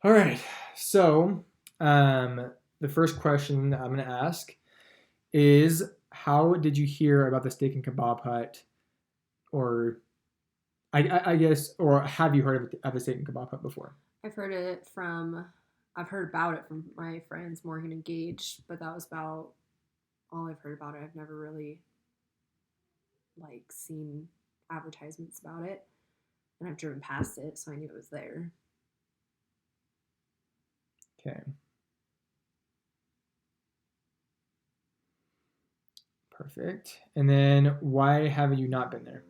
All right. So, the first question that I'm going to ask is, how did you hear about the Steak and Kebab Hut, or I guess, or have you heard of the Steak and Kebab Hut before? I've heard it from, I've heard about it from my friends Morgan and Gage, but that was about all I've heard about it. I've never really seen advertisements about it, and I've driven past it, so I knew it was there. Okay, perfect. And then, why have you not been there?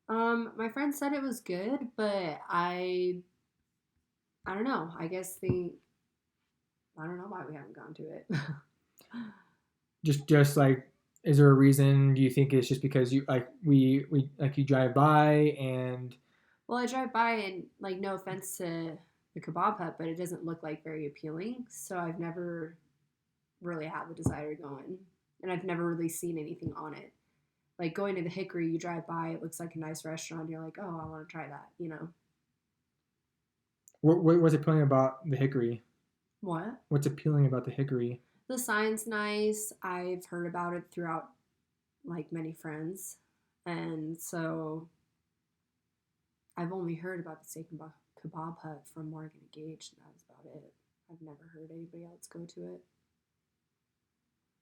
My friend said it was good, but I don't know. I don't know why we haven't gone to it. Just like, is there a reason? Do you think it's just because you like we like you drive by and Well, I drive by and no offense to the kebab hut, but it doesn't look like very appealing, so I've never really had the desire to go in, and I've never really seen anything on it. Like going to the Hickory, you drive by, it looks like a nice restaurant. You're like, oh, I want to try that. what's appealing about the Hickory? What? What's appealing about the Hickory? The sign's nice. I've heard about it throughout many friends, and so I've only heard about the steak and kebab hut from Morgan and Gage, and that was about it. I've never heard anybody else go to it.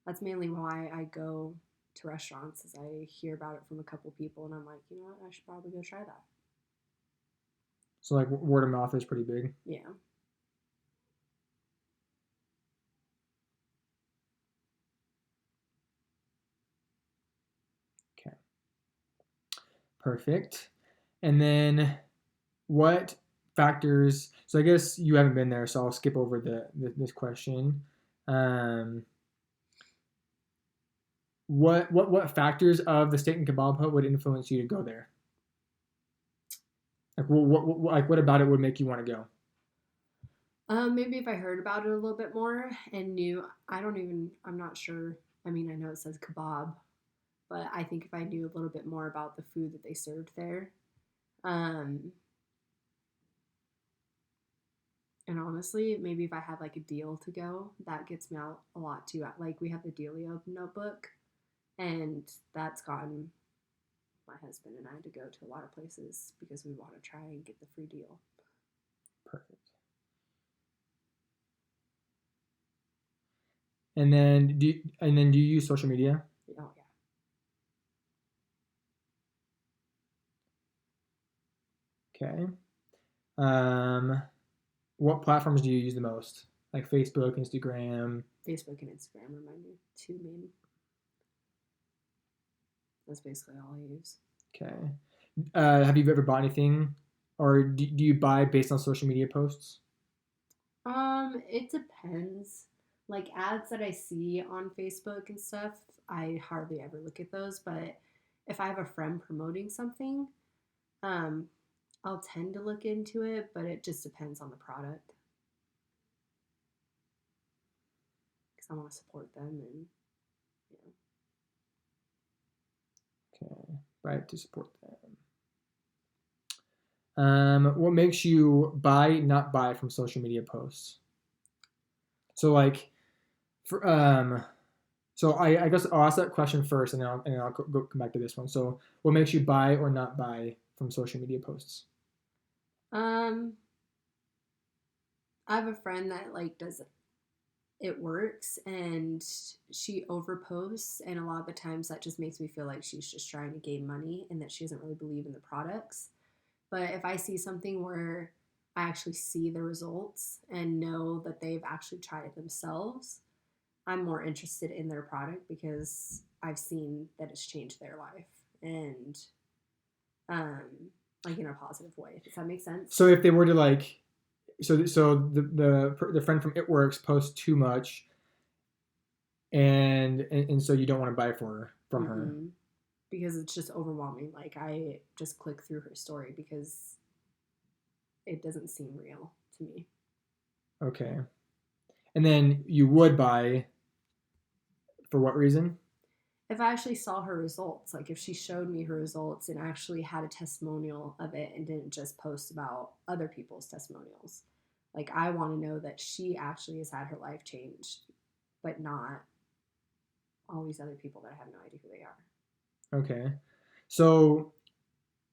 That's mainly why I go to restaurants, is I hear about it from a couple people, and I'm like, you know what, I should probably go try that. So like word of mouth is pretty big. Yeah. Okay, perfect. And then what factors? So I guess you haven't been there, so I'll skip over this question. Um, what factors of the steak and kebab hut would influence you to go there? Like what about it would make you want to go? Maybe if I heard about it a little bit more and knew, I'm not sure. I mean, I know it says kebab, but I think if I knew a little bit more about the food that they served there, um, and honestly, maybe if I had like a deal to go, that gets me out a lot too. Like we have the Delio notebook, and that's gotten my husband and I to go to a lot of places because we want to try and get the free deal. Perfect. And then do you use social media? Oh yeah. Okay. Um, what platforms do you use the most? Like Facebook, Instagram. Facebook and Instagram are my two main. That's basically all I use. Okay. Have you ever bought anything, or do you buy based on social media posts? It depends. Like ads that I see on Facebook and stuff, I hardly ever look at those, but if I have a friend promoting something, um, I'll tend to look into it, but it just depends on the product because I want to support them and you know. Okay. Right, to support them. What makes you buy, not buy from social media posts? So like, for so I guess I'll ask that question first, and then I'll come back to this one. So, what makes you buy or not buy from social media posts? Um, I have a friend that does it works and she overposts, and a lot of the times that just makes me feel like she's just trying to gain money and that she doesn't really believe in the products. But if I see something where I actually see the results and know that they've actually tried it themselves, I'm more interested in their product because I've seen that it's changed their life, and um in a positive way. Does that make sense? So if they were to like, so the friend from It Works posts too much, and so you don't want to buy from her. Mm-mm. Because it's just overwhelming. Like I just click through her story because it doesn't seem real to me. Okay. And then you would buy for what reason? if I actually saw her results, like if she showed me her results and actually had a testimonial of it and didn't just post about other people's testimonials. Like I want to know that she actually has had her life changed, but not all these other people that I have no idea who they are. Okay. So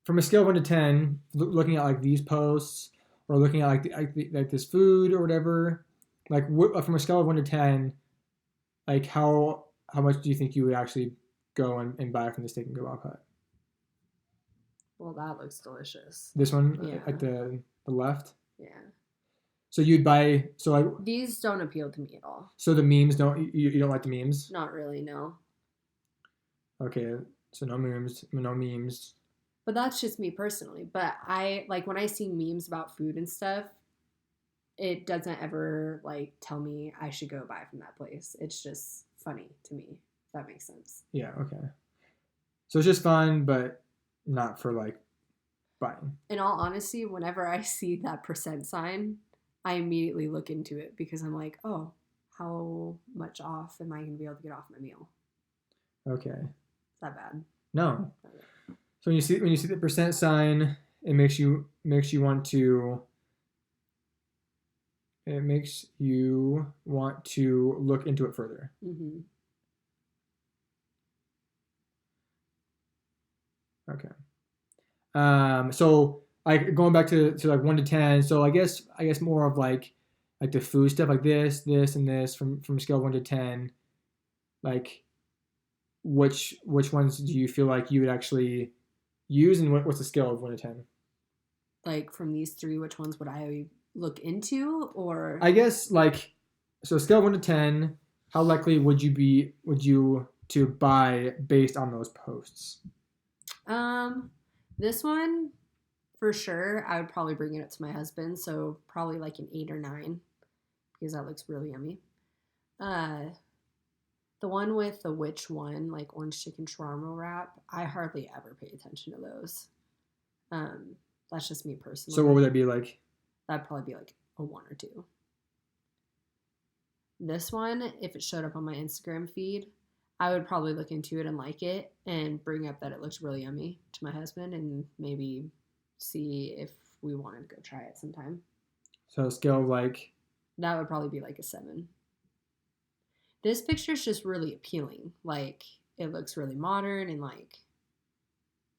from a scale of 1 to 10, looking at like these posts or looking at like this food or whatever, like from a scale of 1 to 10, like how much do you think you would actually go and buy from the Steak and Kebab Hut? Well, that looks delicious. This one Yeah. at the left. Yeah. So you'd buy These don't appeal to me at all. So the memes you don't like the memes? Not really, no. Okay, so no memes, no memes. But that's just me personally. But I like when I see memes about food and stuff, it doesn't ever like tell me I should go buy from that place. It's just funny to me, if that makes sense. Yeah, okay. So it's just fun, but not for like buying. In all honesty, whenever I see that percent sign, I immediately look into it because I'm like, oh, how much off am I going to be able to get off my meal? Okay. Is that bad? No. So when you see the percent sign, it makes you want to look into it further. Mm-hmm. Okay. So like going back to like 1 to 10. So I guess more of like the food stuff, like this, and this from scale of 1 to 10. Like which ones do you feel like you would actually use, and what's the scale of 1 to 10? Like from these three, which ones would I look into, or I guess like so scale of 1 to 10. How likely would you to buy based on those posts? This one for sure, I would probably bring it up to my husband. So probably like an 8 or 9 because that looks really yummy. The one with the which one, like orange chicken shawarma wrap, I hardly ever pay attention to those. That's just me personally. So what would that be like? That'd probably be like a 1 or 2. This one, if it showed up on my Instagram feed, I would probably look into it and like it and bring up that it looks really yummy to my husband and maybe see if we wanted to go try it sometime. So scale of like... That would probably be like a 7. This picture is just really appealing. Like, it looks really modern and like,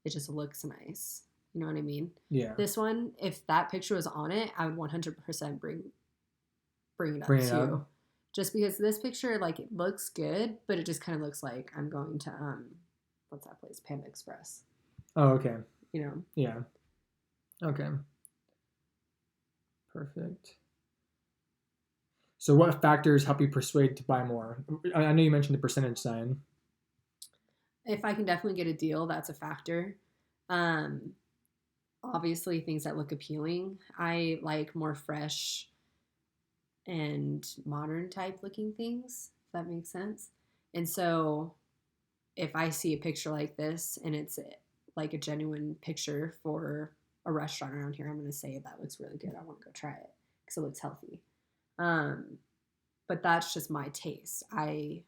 it just looks nice. You know what I mean? Yeah. This one, if that picture was on it, I would 100% bring it up too. Just because this picture, like, it looks good, but it just kind of looks like I'm going to, what's that place? Panda Express. Oh, okay. You know? Yeah. Okay. Perfect. So what factors help you persuade to buy more? I know you mentioned the percentage sign. If I can definitely get a deal, that's a factor. Obviously, things that look appealing. I like more fresh and modern type looking things, if that makes sense. And so if I see a picture like this and it's like a genuine picture for a restaurant around here, I'm going to say that looks really good. I want to go try it because it looks healthy. But that's just my taste. I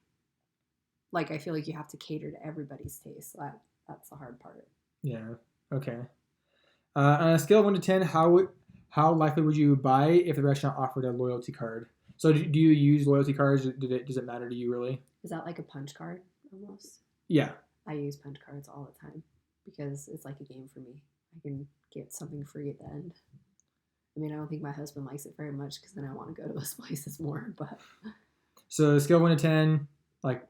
feel like you have to cater to everybody's taste. That's the hard part. Yeah. Okay. On a scale of 1 to 10, how likely would you buy if the restaurant offered a loyalty card? So do you use loyalty cards? Does it matter to you really? Is that like a punch card almost? Yeah. I use punch cards all the time because it's like a game for me. I can get something free at the end. I mean, I don't think my husband likes it very much because then I want to go to those places more, but... So scale of 1 to 10, like...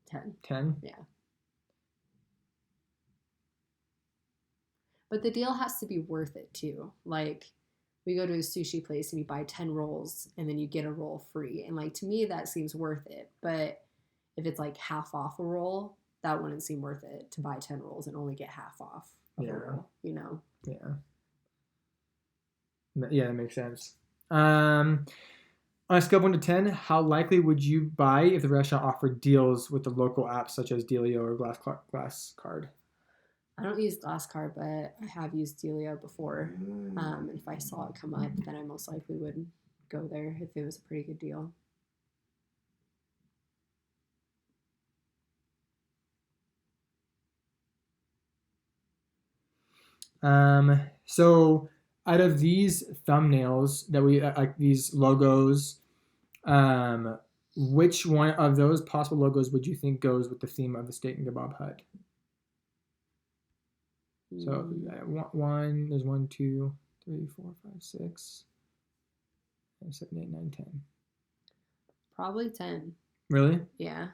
10. 10? Yeah. But the deal has to be worth it, too. Like, we go to a sushi place and you buy 10 rolls and then you get a roll free. And, like, to me, that seems worth it. But if it's, like, half off a roll, that wouldn't seem worth it to buy 10 rolls and only get half off of a roll, you know? Yeah. Yeah, that makes sense. On a scale of 1 to 10, how likely would you buy if the restaurant offered deals with the local apps such as Dealio or Glasscard? I don't use Glasscard, but I have used Dealio before. And if I saw it come up, then I most likely would go there if it was a pretty good deal. So out of these thumbnails that we like these logos, which one of those possible logos would you think goes with the theme of the Steak and Kebab Hut? So there's 1, 2, 3, 4, 5, 6, 7, 8, 9, 10. Probably 10. Really? Yeah.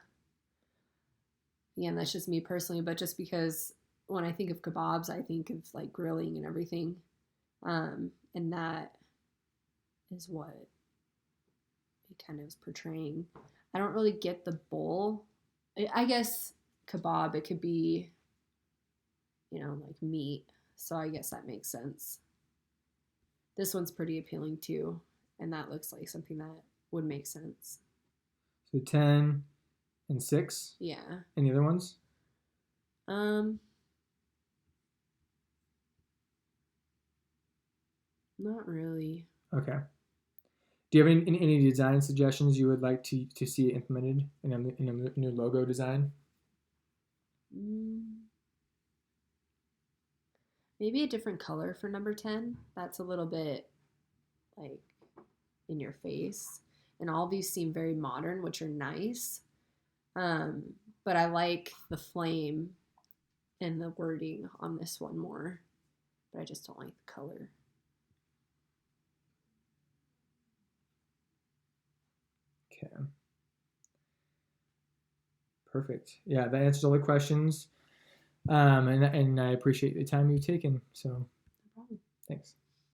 Yeah, and that's just me personally, but just because when I think of kebabs, I think of like grilling and everything. And that is what it kind of is portraying. I don't really get the bowl. I guess kebab, it could be, like meat. So I guess that makes sense. This one's pretty appealing too, and that looks like something that would make sense. So 10 and 6. Yeah. Any other ones? Not really. Okay. Do you have any design suggestions you would like to see implemented in a new logo design? Maybe a different color for number 10. That's a little bit like in your face. And all these seem very modern, which are nice. But I like the flame and the wording on this one more. But I just don't like the color. Okay. Perfect. Yeah, that answers all the questions. And I appreciate the time you've taken. So, No problem. thanks.